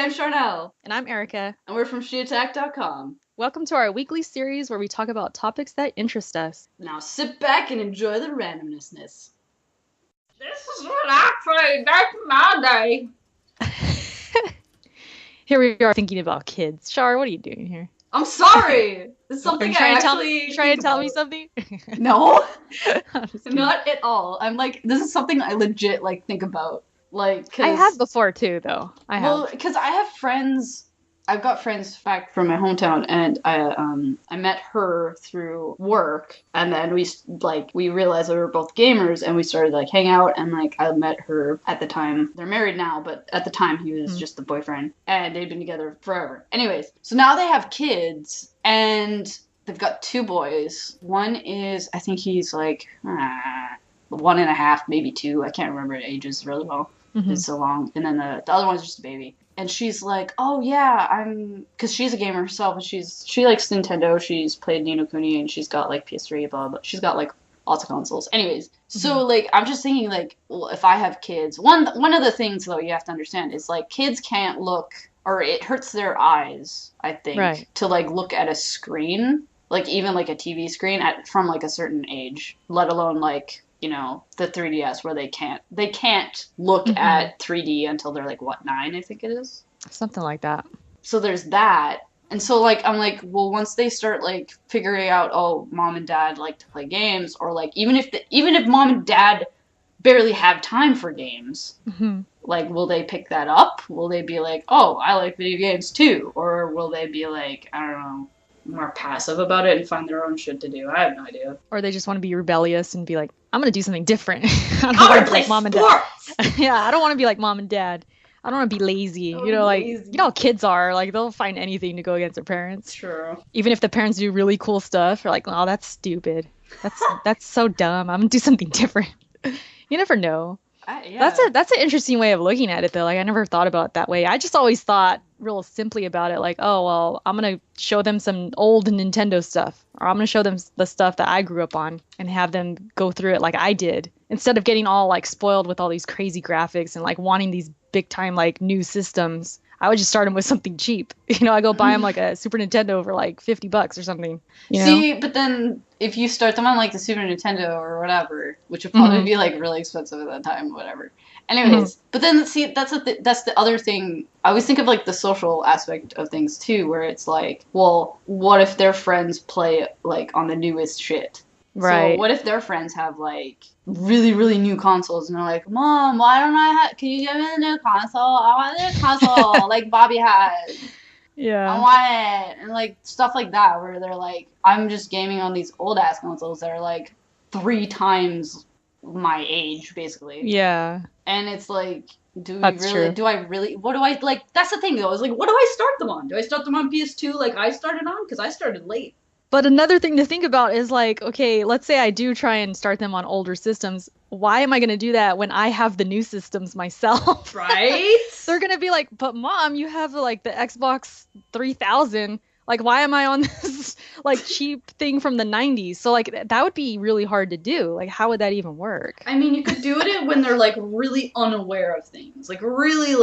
I'm Charnelle. And I'm Erica. And we're from SheAttack.com. Welcome to our weekly series where we talk about topics that interest us. Now sit back and enjoy the randomness. This is what I played back in my day. Here we are thinking about kids. Char, what are you doing here? I'm sorry. This is something I actually trying to tell me something? No. Not at all. I'm like, this is something I legit think about. I have before too, though. Because I have friends. I've got friends back from my hometown, and I met her through work, and then we realized that we were both gamers, and we started hang out, and I met her at the time. They're married now, but at the time he was just the boyfriend, and they'd been together forever. Anyways, so now they have kids, and they've got two boys. One is, I think he's 1.5, maybe 2. I can't remember ages really well. Mm-hmm. It's so long. And then the other one's just a baby. And she's like, oh yeah, because she's a gamer herself, and she likes Nintendo. She's played Ni no Kuni, and she's got PS3, blah, blah. She's got lots of consoles. Anyways, so I'm just thinking well, if I have kids, one of the things though you have to understand is kids can't look, or it hurts their eyes, I think, right, to look at a screen, even a TV screen from a certain age, let alone the 3DS, where they can't look at 3D until they're 9, I think it is. Something like that. So there's that. And so I'm well, once they start figuring out, oh, mom and dad like to play games, or even if mom and dad barely have time for games, will they pick that up? Will they be oh, I like video games too? Or will they be I don't know, more passive about it and find their own shit to do? I have no idea. Or they just want to be rebellious and be I'm gonna do something different. I don't want to be like mom and dad. Yeah, I don't want to be like mom and dad. I don't want to be lazy. Lazy. You know how kids are. They'll find anything to go against their parents. True. Even if the parents do really cool stuff, you're oh, that's stupid. That's so dumb. I'm gonna do something different. You never know. Yeah. That's an interesting way of looking at it, though. I never thought about it that way. I just always thought real simply about it, oh, well, I'm going to show them some old Nintendo stuff, or I'm going to show them the stuff that I grew up on and have them go through it like I did, instead of getting all spoiled with all these crazy graphics and wanting these big time new systems. I would just start them with something cheap. I go buy them a Super Nintendo for $50 or something. See, but then if you start them on the Super Nintendo or whatever, which would probably be really expensive at that time, whatever. Anyways, but then see, that's the other thing. I always think of the social aspect of things too, where it's well, what if their friends play on the newest shit? Right. So what if their friends have really, really new consoles, and they're Mom, why don't I can you give me the new console? I want the new console like Bobby has. Yeah. I want it. And stuff like that, where they're I'm just gaming on these old ass consoles that are 3 times my age, basically. Yeah. And it's do I really, what do I, that's the thing though, is what do I start them on? Do I start them on PS2 like I started on? Because I started late. But another thing to think about is okay, let's say I do try and start them on older systems. Why am I going to do that when I have the new systems myself? Right? They're going to be but Mom, you have the Xbox 3000. Why am I on this cheap thing from the 90s? So that would be really hard to do. How would that even work? I mean, you could do it when they're really unaware of things. Really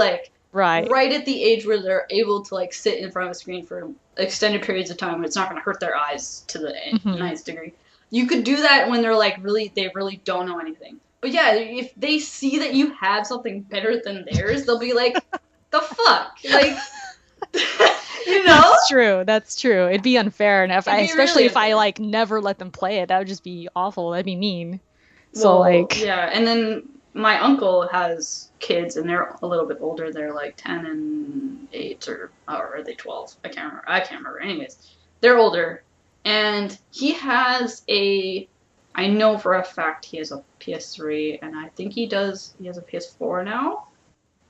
right at the age where they're able to sit in front of a screen for extended periods of time when it's not going to hurt their eyes to the ninth degree. You could do that when they're they really don't know anything. But yeah, if they see that you have something better than theirs, they'll be the fuck? That's true. It'd be unfair, and especially if I never let them play it, that would just be awful. That'd be mean. So yeah, and then my uncle has kids, and they're a little bit older. They're 10 and 8, or are they 12? I can't remember. Anyways, they're older, and he has I know for a fact he has a PS3, and I think he has a PS4 now.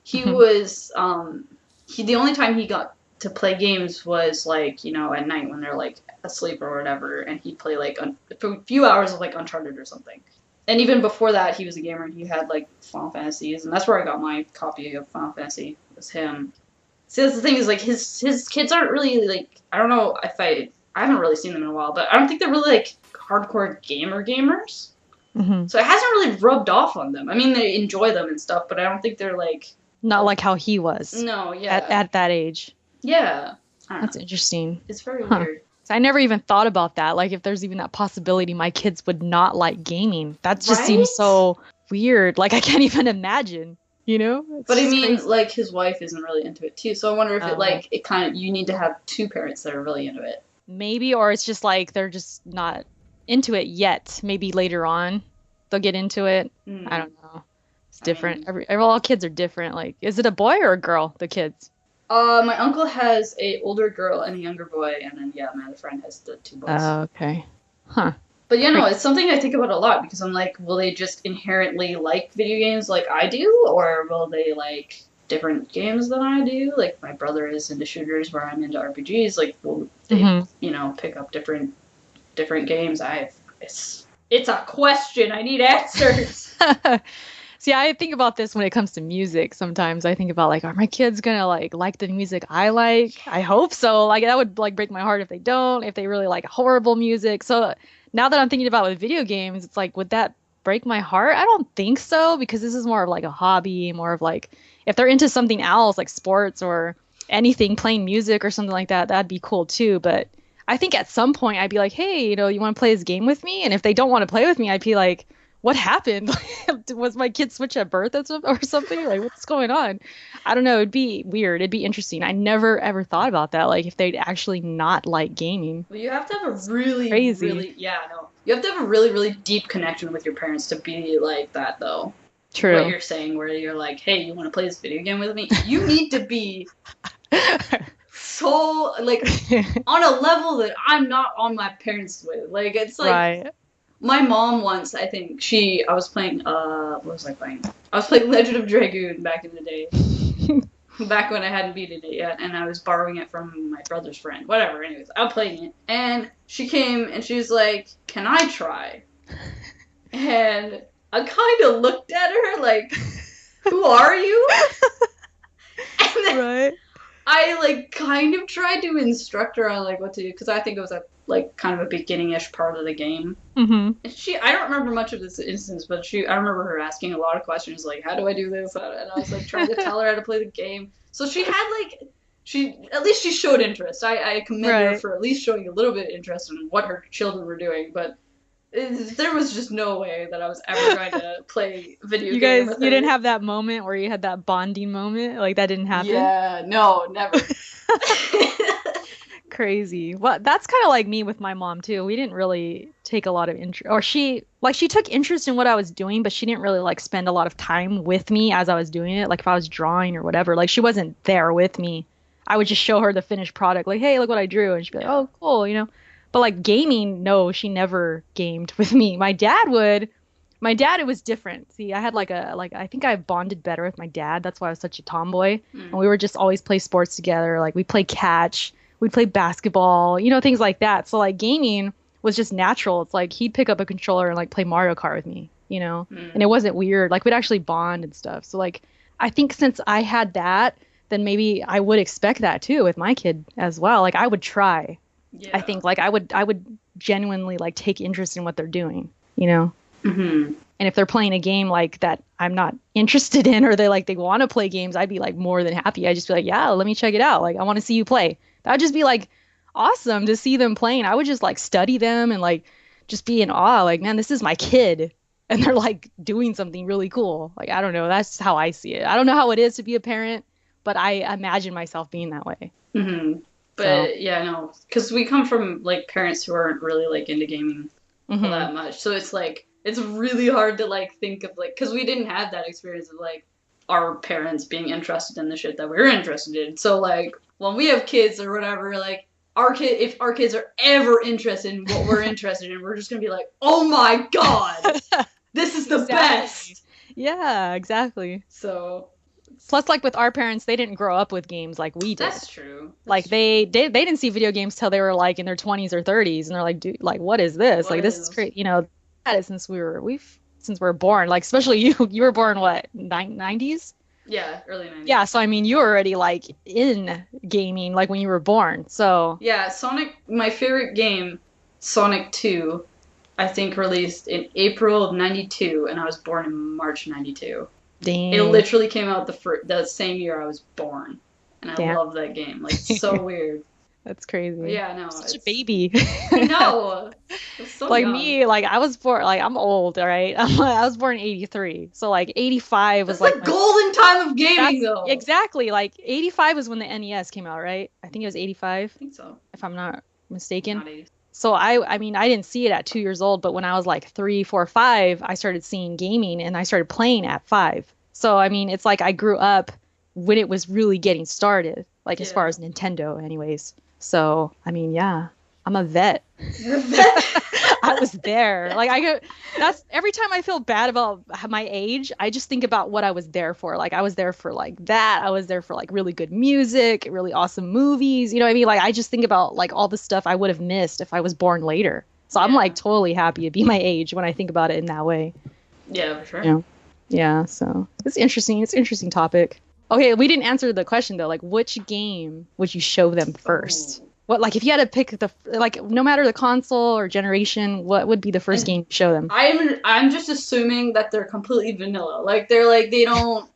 He was the only time he got to play games was at night when they're asleep or whatever, and he'd play for a few hours of Uncharted or something. And even before that, he was a gamer, and he had Final Fantasies, and that's where I got my copy of Final Fantasy. Was him. See, that's the thing, is his kids aren't really I don't know if I haven't really seen them in a while, but I don't think they're really hardcore gamers. So it hasn't really rubbed off on them. I mean, they enjoy them and stuff, but I don't think they're Not like how he was. No, yeah. At that age. Yeah. That's interesting. It's very weird. So I never even thought about that. Like, if there's even that possibility my kids would not like gaming. That just seems so weird. Like, I can't even imagine, you know? But I mean, crazy. Like, his wife isn't really into it, too. So I wonder if it kind of, you need to have two parents that are really into it. Maybe, or it's just like, they're just not into it yet. Maybe later on they'll get into it. I don't know. It's different. All kids are different. Like, is it a boy or a girl, the kids? My uncle has a older girl and a younger boy, and then, my other friend has the two boys. Oh, okay. Huh. But, it's something I think about a lot, because I'm like, will they just inherently like video games like I do, or will they like different games than I do? Like, my brother is into shooters where I'm into RPGs. Like, will they, pick up different games? It's a question. I need answers. See, I think about this when it comes to music. Sometimes I think about, like, are my kids gonna like the music I like? I hope so. Like, that would like break my heart if they don't, if they really like horrible music. So now that I'm thinking about with video games, it's like, would that break my heart? I don't think so, because this is more of like a hobby, more of like, if they're into something else like sports or anything, playing music or something like that, that'd be cool too. But I think at some point I'd be like, hey, you want to play this game with me? And if they don't want to play with me, I'd be like, what happened? Was my kid switch at birth or something? Like, what's going on? I don't know. It'd be weird. It'd be interesting. I never ever thought about that. Like, if they'd actually not like gaming. Well, you have to have a really, you have to have a really, really deep connection with your parents to be like that, though. True. What you're saying, where you're like, hey, you want to play this video game with me? You need to be so, like, on a level that I'm not on my parents with. Like, it's like... Right. My mom once, I think, I was playing, what was I playing? I was playing Legend of Dragoon back in the day. Back when I hadn't beaten it yet, and I was borrowing it from my brother's friend. Whatever, anyways, I'm playing it. And she came, and she was like, can I try? And I kind of looked at her like, who are you? And then right. I, like, kind of tried to instruct her on, like, what to do, because I think it was kind of a beginning-ish part of the game. Mm-hmm. And I don't remember much of this instance, but I remember her asking a lot of questions, like, how do I do this? And I was, like, trying to tell her how to play the game. So she had, like, at least she showed interest. I commend her for at least showing a little bit of interest in what her children were doing, but there was just no way that I was ever going to play video games. You didn't have that moment where you had that bonding moment? Like, that didn't happen? Yeah, no, never. Crazy. Well, that's kind of like me with my mom too. We didn't really take a lot of interest, or she took interest in what I was doing, but she didn't really like spend a lot of time with me as I was doing it. Like, if I was drawing or whatever, like, she wasn't there with me. I would just show her the finished product, like, hey, look what I drew, and she'd be like, oh, cool, But like gaming, no, she never gamed with me. My dad would. My dad, it was different. See, I had I think I bonded better with my dad. That's why I was such a tomboy. And we were just always play sports together. Like, we play catch. We'd play basketball, things like that. So, like, gaming was just natural. It's like he'd pick up a controller and, like, play Mario Kart with me, And it wasn't weird. Like, we'd actually bond and stuff. So, like, I think since I had that, then maybe I would expect that, too, with my kid as well. Like, I would try. Yeah. I think, like, I would genuinely, like, take interest in what they're doing, Mm-hmm. And if they're playing a game, like, that I'm not interested in, or they want to play games, I'd be, like, more than happy. I'd just be like, yeah, let me check it out. Like, I want to see you play. That'd just be, like, awesome to see them playing. I would just, like, study them and, like, just be in awe. Like, man, this is my kid. And they're, like, doing something really cool. Like, I don't know. That's how I see it. I don't know how it is to be a parent, but I imagine myself being that way. Mm-hmm. But, yeah, no. Because we come from, like, parents who aren't really, like, into gaming all that much. So it's, like, it's really hard to, like, think of, like, because we didn't have that experience of, like, our parents being interested in the shit that we were interested in. So, like, when we have kids or whatever, like, if our kids are ever interested in what we're interested in, we're just gonna be like, oh my god, this is the best. Yeah, exactly. So, plus, like, with our parents, they didn't grow up with games like we did. That's true. Like, they didn't see video games till they were, like, in their 20s or 30s, and they're like, dude, like, what is this? Like, this is great. Since we were born. Like, especially you were born what, 90s? Yeah, early 90s. Yeah, so I mean, you were already, like, in gaming, like, when you were born, so. Yeah, my favorite game, Sonic 2, I think released in April of 92, and I was born in March 92. It Dang. literally came out the same year I was born, and I Damn. love that game. Like, it's so weird. That's But crazy. yeah, no, Such a it's baby. I know. It's so Like young. me, like I was born, like I'm old, all right? I was born in 83. So like 85 was That's like the when golden time of gaming, that's though. exactly like 85 was when the NES came out, right? I think it was 85, I think so. if I'm not mistaken. Not 80. So I mean, I didn't see it at 2 years old, but when I was like 3, 4, 5, I started seeing gaming and I started playing at 5. So I mean, it's like I grew up when it was really getting started, like as far Yeah. as Nintendo, anyways. So I mean, yeah, I'm a vet. You're a vet. I was there. Like I go, that's every time I feel bad about my age, I just think about what I was there for. Like I was there for like that. I was there for like really good music, really awesome movies. You know what I mean? Like I just think about like all the stuff I would have missed if I was born later. So I'm Yeah. like totally happy to be my age when I think about it in that way. Yeah, for sure. You know? Yeah, so it's interesting. It's an interesting topic. Okay, we didn't answer the question though. Like, which game would you show them first? Ooh. What, like, if you had to pick like, no matter the console or generation, what would be the first game to show them? I'm just assuming that they're completely vanilla. Like they don't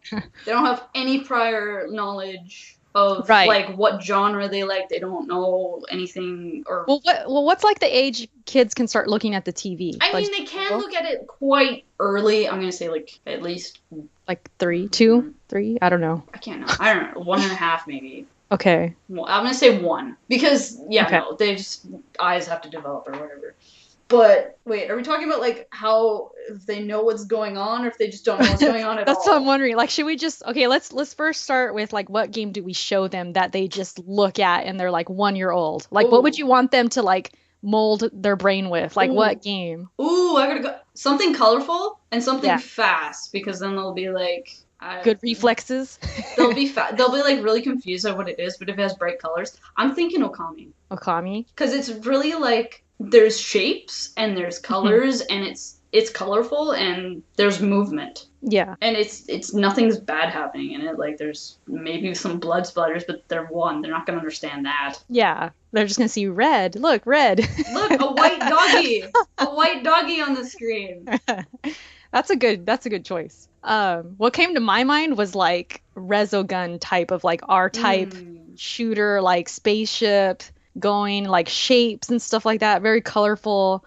have any prior knowledge of Right. like what genre they like. They don't know anything or What's like the age kids can start looking at the TV? I Like, mean they can look at it quite early. I'm gonna say like at least like 3, 2, 3? I don't know. I can't know. I don't know, 1.5 maybe. Okay. Well, I'm gonna say 1 because yeah, Okay. no, they just eyes have to develop or whatever. But wait, are we talking about like how if they know what's going on or if they just don't know what's going on at That's all? what I'm wondering. Like, should we just okay? Let's first start with like, what game do we show them that they just look at and they're like 1 year old? Like, what would Ooh. you want them to like mold their brain with? Like, Ooh. what game? Ooh, I gotta go something colorful and something Yeah. fast because then they'll be like Good reflexes. they'll be like really confused at what it is, but if it has bright colors, I'm thinking Okami Okami. because it's really like there's shapes and there's colors and it's colorful and there's movement. Yeah. And it's nothing's bad happening in it. Like there's maybe some blood splatters, but they're not gonna understand that. Yeah. They're just gonna see red. Look, red. Look, a white doggy, a white doggy on the screen. That's a good choice. What came to my mind was like Resogun type of like R-type shooter, like spaceship going, like shapes and stuff like that, very colorful.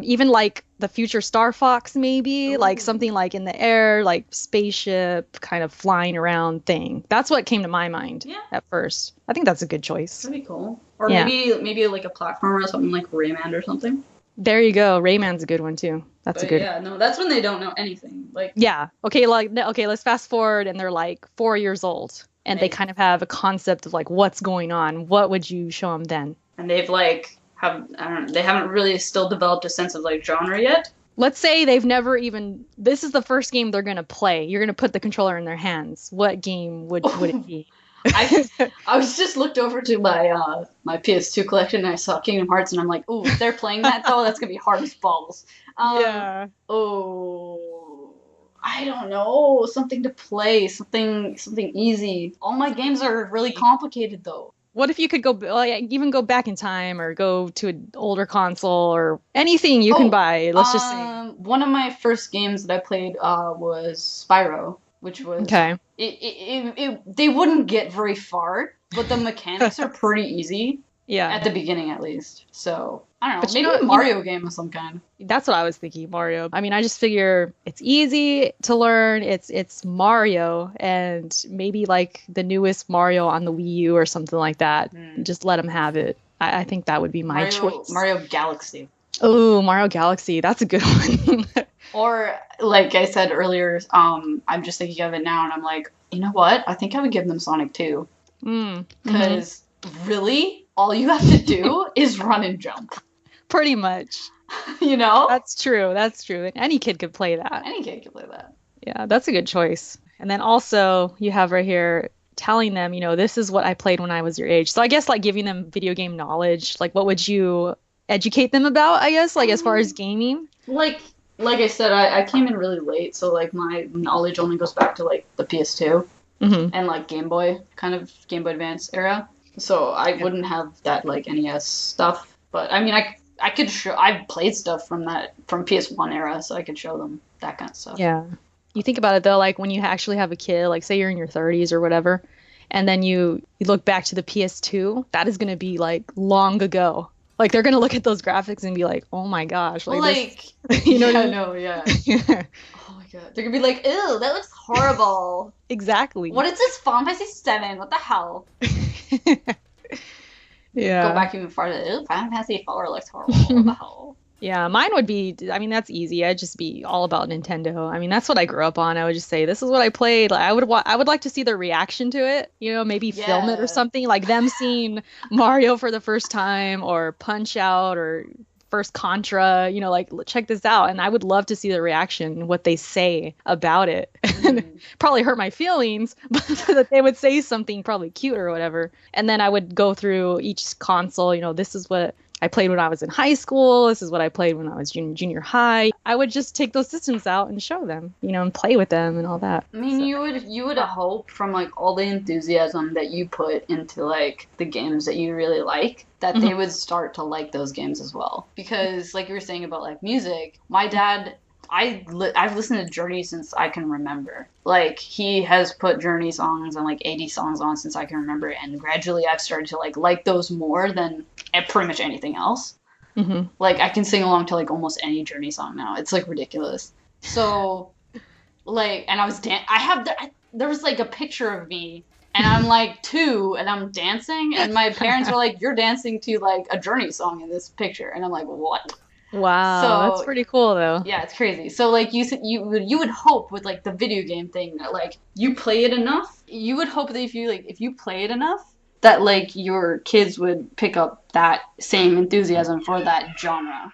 Even like the future Star Fox maybe, like something like in the air, like spaceship kind of flying around thing. That's what came to my mind at first. I think that's a good choice. That'd be cool. Or Yeah. maybe like a platformer or something like Rayman or something. There you go. Rayman's a good one too. That's a good. Yeah, no, that's when they don't know anything. Like Yeah. Okay. Okay. Let's fast forward, and they're like 4 years old, and they kind of have a concept of like what's going on. What would you show them then? and they've like they haven't really still developed a sense of like genre yet. Let's say they've never even. This is the first game they're gonna play. You're gonna put the controller in their hands. What game would it be? I was just looked over to my my PS2 collection and I saw Kingdom Hearts and I'm like, ooh, if they're playing that though, that's gonna be hard as balls. Yeah. Oh, I don't know. Something to play, something easy. All my games are really complicated though. What if you could go, like, even go back in time or go to an older console or anything you can buy? Let's just say. One of my first games that I played was Spyro, which was Okay. They wouldn't get very far, but the mechanics are pretty easy. Yeah. At the beginning, at least. So I don't know. But Maybe a Mario game of some kind. That's what I was thinking, Mario. I mean, I just figure it's easy to learn. It's Mario, and maybe like the newest Mario on the Wii U or something like that. Just let them have it. I think that would be my choice. Mario Galaxy. Oh, Mario Galaxy. That's a good one. Or like I said earlier, I'm just thinking of it now, and I'm like, you know what? I think I would give them Sonic 2. Because really, all you have to do is run and jump. Pretty much. You know? That's true. That's true. Any kid could play that. Any kid could play that. Yeah, that's a good choice. And then also, you have right here telling them, this is what I played when I was your age. So I guess like giving them video game knowledge. Like, what would you educate them about, I guess, like as far as gaming? Like I said, I came in really late, so like my knowledge only goes back to like the PS2 and like Game Boy Advance era. So I wouldn't have that like NES stuff. But I mean, I could show. I've played stuff from PS1 era, so I could show them that kind of stuff. Yeah. You think about it though, like when you actually have a kid, like say you're in your 30s or whatever, and then you look back to the PS2, that is gonna be like long ago. Like they're gonna look at those graphics and be like, oh my gosh, Well, like like, this, you know what yeah, I no, yeah. mean? Oh my god. They're gonna be like, ew, that looks horrible. Exactly. What is this Final Fantasy 7? What the hell? Go Yeah. back even farther. Ew, Final Fantasy 4 looks horrible. What the hell? Yeah, mine would be, I mean, that's easy. I'd just be all about Nintendo. I mean, that's what I grew up on. I would just say, this is what I played. Like, I would like to see their reaction to it, maybe film it or Yeah. something, like them seeing Mario for the first time or Punch Out or first Contra, like check this out. And I would love to see the reaction, what they say about it. And probably hurt my feelings, but so that they would say something probably cute or whatever. And then I would go through each console, this is what I played when I was in high school. This is what I played when I was junior high. I would just take those systems out and show them, and play with them and all that. I mean, So, you would hope from like all the enthusiasm that you put into like the games that you really like that they would start to like those games as well. Because like you were saying about like music, my dad, I've listened to Journey since I can remember. Like he has put Journey songs and like 80 songs on since I can remember, and gradually I've started to like those more than pretty much anything else. Like I can sing along to like almost any Journey song now. It's like ridiculous. So like, and I was there was like a picture of me, and I'm like 2, and I'm dancing, and my parents were like, "You're dancing to like a Journey song in this picture," and I'm like, "What?" wow, So that's pretty cool though. yeah, it's crazy. So like you said, you would hope with like the video game thing that like you play it enough. You would hope that if you play it enough, that like your kids would pick up that same enthusiasm for that genre.